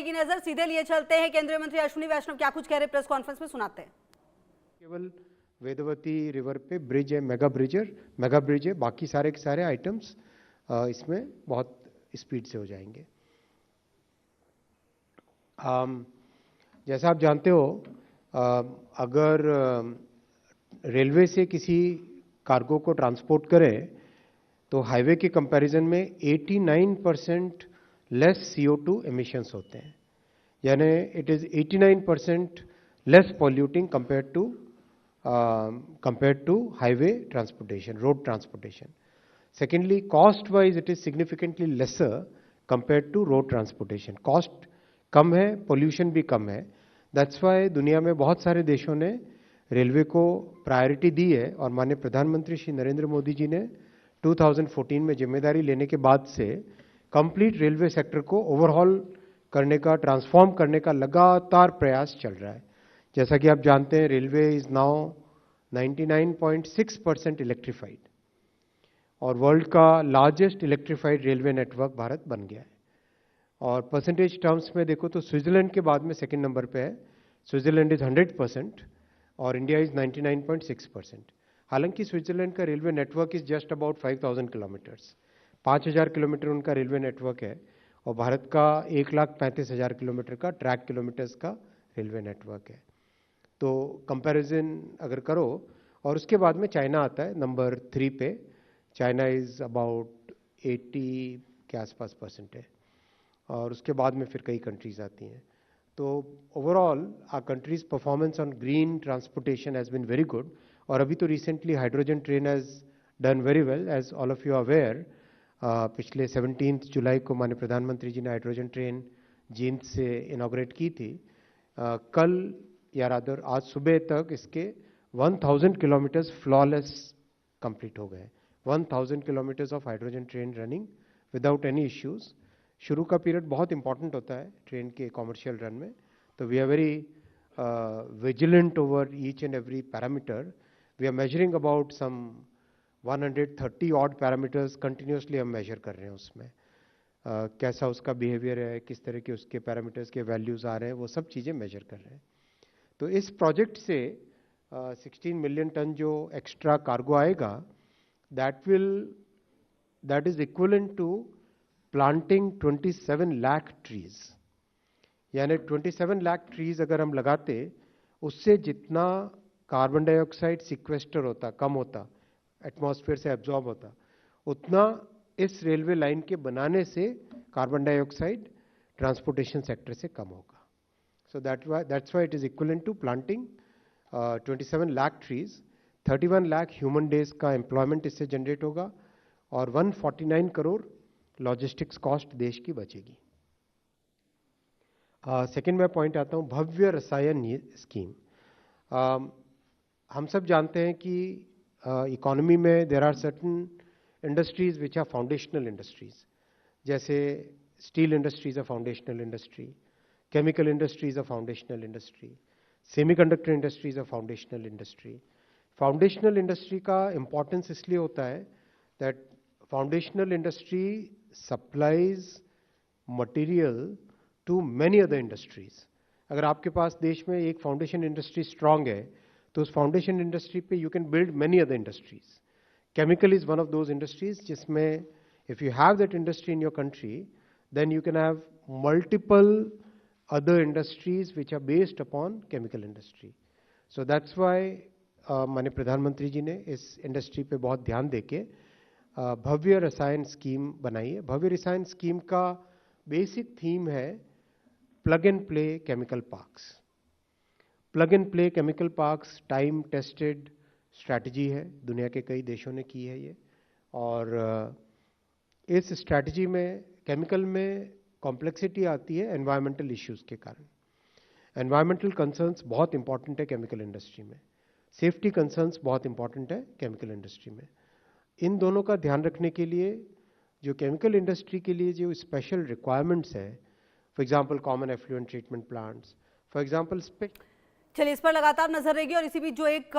की नजर सीधे लिए चलते हैं। केंद्रीय मंत्री अश्विनी वैष्णव क्या कुछ कह रहे प्रेस कॉन्फ्रेंस में, सुनाते हैं। केवल वेदवती रिवर पे ब्रिज है, मेगा ब्रिज है, बाकी सारे के सारे आइटम्स इसमें बहुत स्पीड से हो जाएंगे। जैसा आप जानते हो, अगर रेलवे से किसी कार्गो को ट्रांसपोर्ट करें तो हाईवे के कंपैरिजन में 89% लेस CO2 एमिशंस होते हैं, यानी it is 89% less polluting compared to highway transportation, road transportation. Secondly, cost wise it is significantly lesser compared to road transportation. Cost कम है, pollution भी कम है। That's why दुनिया में बहुत सारे देशों ने रेलवे को प्रायोरिटी दी है और माननीय प्रधानमंत्री श्री नरेंद्र मोदी जी ने 2014 में जिम्मेदारी लेने के बाद से कंप्लीट रेलवे सेक्टर को ओवरहॉल करने का, ट्रांसफॉर्म करने का लगातार प्रयास चल रहा है। जैसा कि आप जानते हैं, रेलवे इज नाउ 99.6% इलेक्ट्रिफाइड और वर्ल्ड का largest electrified railway network Bharat बन गया है। और परसेंटेज टर्म्स में देखो तो स्विट्जरलैंड के बाद में सेकंड नंबर पे है। स्विट्जरलैंड इज 100% और इंडिया इज 99.6%। हालांकि स्विट्जरलैंड का railway network is just about 5000 kilometres, 5000 kilometre उनका रेलवे नेटवर्क है और भारत का 1,35,000 किलोमीटर का ट्रैक किलोमीटर्स का रेलवे नेटवर्क है। तो कंपैरिजन अगर करो, और उसके बाद में चाइना आता है नंबर 3 पे। चाइना इज अबाउट 80 के आसपास परसेंट है और उसके बाद में फिर कई कंट्रीज आती हैं। तो overall our countries performance on green transportation has been very good. और अभी तो recently hydrogen train has done very well, as all of you are aware. पिछले 17 जुलाई को माननीय प्रधानमंत्री जी ने हाइड्रोजन ट्रेन जींद से इनॉग्रेट की थी। कल या रादर आज सुबह तक इसके 1000 किलोमीटर्स फ्लॉलेस कंप्लीट हो गए। 1000 kilometres of hydrogen train running without any issues. शुरू का पीरियड बहुत इंपॉर्टेंट होता है ट्रेन के कॉमर्शियल रन में, तो we are very vigilant over each and every parameter. We are measuring about some 130 odd parameters continuously हम मेजर कर रहे हैं उसमें। कैसा उसका बिहेवियर है, किस तरह के उसके पैरामीटर्स के वैल्यूज आ रहे हैं, वो सब चीज़ें मेजर कर रहे हैं। तो इस प्रोजेक्ट से 16 मिलियन टन जो एक्स्ट्रा कार्गो आएगा, that is equivalent to planting 27 lakh trees. यानी 27 लाख ट्रीज अगर हम लगाते, उससे जितना कार्बन डाइऑक्साइड सिक्वेस्टर होता, कम होता, एटमॉस्फेयर से एब्जॉर्ब होता, उतना इस रेलवे लाइन के बनाने से कार्बन डाइऑक्साइड ट्रांसपोर्टेशन सेक्टर से कम होगा। So that's why it is equivalent to planting 27 lakh trees, 31 lakh human days का employment इससे generate होगा और 149 करोड़ लॉजिस्टिक्स कॉस्ट देश की बचेगी। सेकेंड मैं पॉइंट आता हूँ भव्य रसायन स्कीम। हम सब जानते हैं कि इकोनॉमी में there are certain industries which are foundational industries, जैसे steel industry is a foundational industry, chemical industry is a foundational industry, semiconductor industry is a foundational industry. Foundational industry का importance इसलिए होता है that foundational industry supplies material to many other industries. अगर आपके पास देश में एक foundation industry strong है तो उस foundation industry पे you can build many other industries. Chemical is one of those industries जिसमें if you have that industry in your country, then you can have multiple other industries which are based upon chemical industry. So that's why माननीय प्रधानमंत्री जी ने इस industry पे बहुत ध्यान देके भव्य रसायन स्कीम बनाई है। भव्य रसायन स्कीम का बेसिक थीम है plug and play chemical parks. Plug and play chemical parks time tested strategy है, दुनिया के कई देशों ने की है ये। और इस स्ट्रैटेजी में केमिकल में कॉम्प्लेक्सिटी आती है एनवायरमेंटल इश्यूज के कारण। एनवायरमेंटल कंसर्न्स बहुत इंपॉर्टेंट है केमिकल इंडस्ट्री में, सेफ्टी कंसर्न्स बहुत इंपॉर्टेंट है केमिकल इंडस्ट्री में। इन दोनों का ध्यान रखने के लिए जो केमिकल इंडस्ट्री के लिए जो स्पेशल रिक्वायरमेंट्स है, for example common effluent treatment plants, for example. चलिए इस पर लगातार नजर रहेगी और इसी बीच जो एक